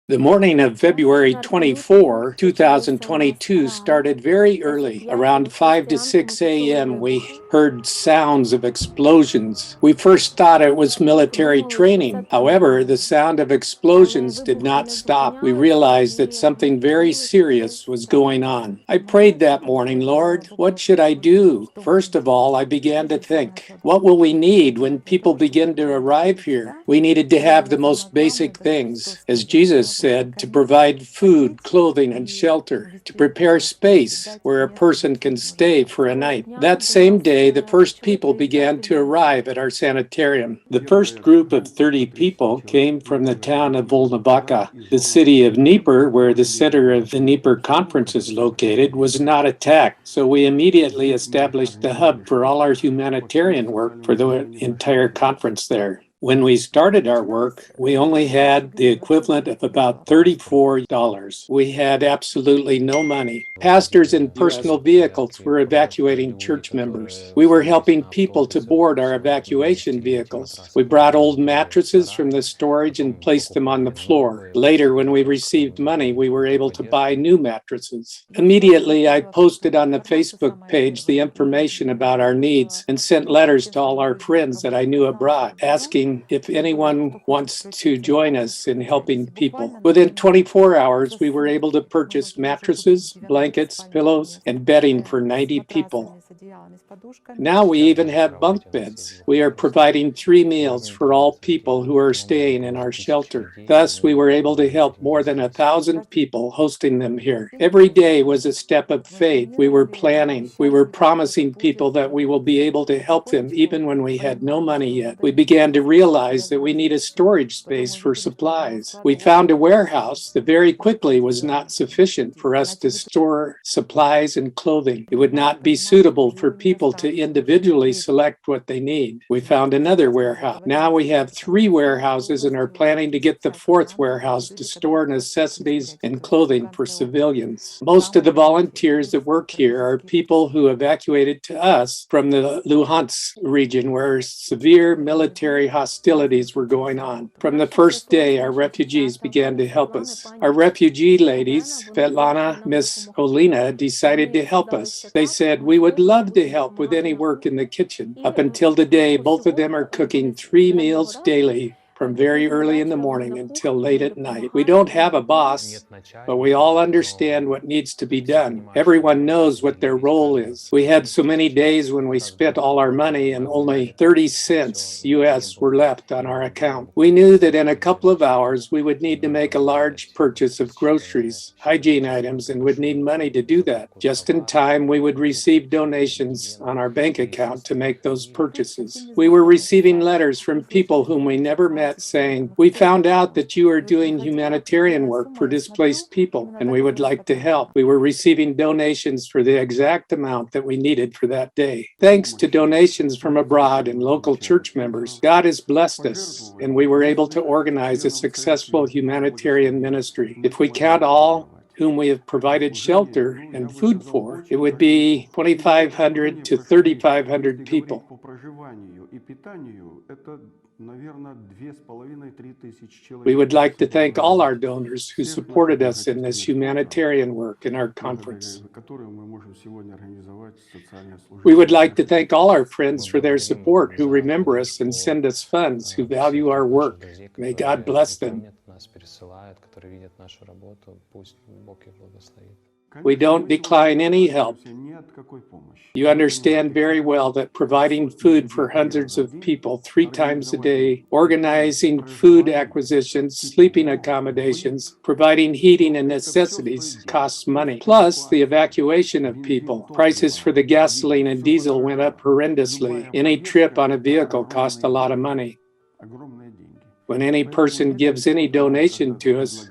The morning of February 24, 2022 started very early. Around 5 to 6 a.m., we heard sounds of explosions. We first thought it was military training. However, the sound of explosions did not stop. We realized that something very serious was going on. I prayed that morning, Lord, what should I do? First of all, I began to think, what will we need when people begin to arrive here? We needed to have the most basic things. As Jesus said, to provide food, clothing, and shelter, to prepare space where a person can stay for a night. That same day, the first people began to arrive at our sanitarium. The first group of 30 people came from the town of Volnovakha. The city of Dnipro, where the center of the Dnipro conference is located, was not attacked, so we immediately established the hub for all our humanitarian work for the entire conference there. When we started our work, we only had the equivalent of about $34. We had absolutely no money. Pastors in personal vehicles were evacuating church members. We were helping people to board our evacuation vehicles. We brought old mattresses from the storage and placed them on the floor. Later, when we received money, we were able to buy new mattresses. Immediately, I posted on the Facebook page the information about our needs and sent letters to all our friends that I knew abroad, asking if anyone wants to join us in helping people. Within 24 hours, we were able to purchase mattresses, blankets, pillows, and bedding for 90 people. Now we even have bunk beds. We are providing 3 meals for all people who are staying in our shelter. Thus, we were able to help more than 1,000 people, hosting them here. Every day was a step of faith. We were planning. We were promising people that we will be able to help them even when we had no money yet. We began to realize that we need a storage space for supplies. We found a warehouse that very quickly was not sufficient for us to store supplies and clothing. It would not be suitable for people to individually select what they need. We found another warehouse. Now we have 3 warehouses and are planning to get the 4th warehouse to store necessities and clothing for civilians. Most of the volunteers that work here are people who evacuated to us from the Luhansk region where severe military hostilities were going on. From the first day, our refugees began to help us. Our refugee ladies, Svetlana, Miss Olina, decided to help us. They said, we would love to help with any work in the kitchen. Up until today, both of them are cooking 3 meals daily from very early in the morning until late at night. We don't have a boss, but we all understand what needs to be done. Everyone knows what their role is. We had so many days when we spent all our money and only 30 cents US were left on our account. We knew that in a couple of hours we would need to make a large purchase of groceries, hygiene items, and would need money to do that. Just in time, we would receive donations on our bank account to make those purchases. We were receiving letters from people whom we never met saying, we found out that you are doing humanitarian work for displaced people and we would like to help. We were receiving donations for the exact amount that we needed for that day. Thanks to donations from abroad and local church members, God has blessed us and we were able to organize a successful humanitarian ministry. If we count all whom we have provided shelter and food for, it would be 2,500 to 3,500 people. We would like to thank all our donors who supported us in this humanitarian work in our conference. We would like to thank all our friends for their support who remember us and send us funds, who value our work. May God bless them. We don't decline any help. You understand very well that providing food for hundreds of people 3 times a day, organizing food acquisitions, sleeping accommodations, providing heating and necessities costs money. Plus the evacuation of people. Prices for the gasoline and diesel went up horrendously. Any trip on a vehicle cost a lot of money. When any person gives any donation to us,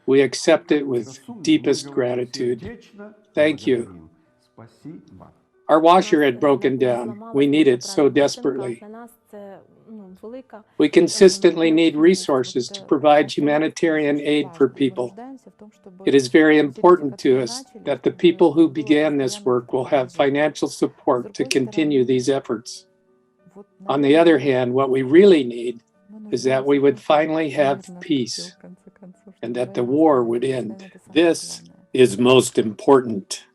we accept it with deepest gratitude. Thank you. Our washer had broken down. We need it so desperately. We consistently need resources to provide humanitarian aid for people. It is very important to us that the people who began this work will have financial support to continue these efforts. On the other hand, what we really need is that we would finally have peace and that the war would end. This is most important.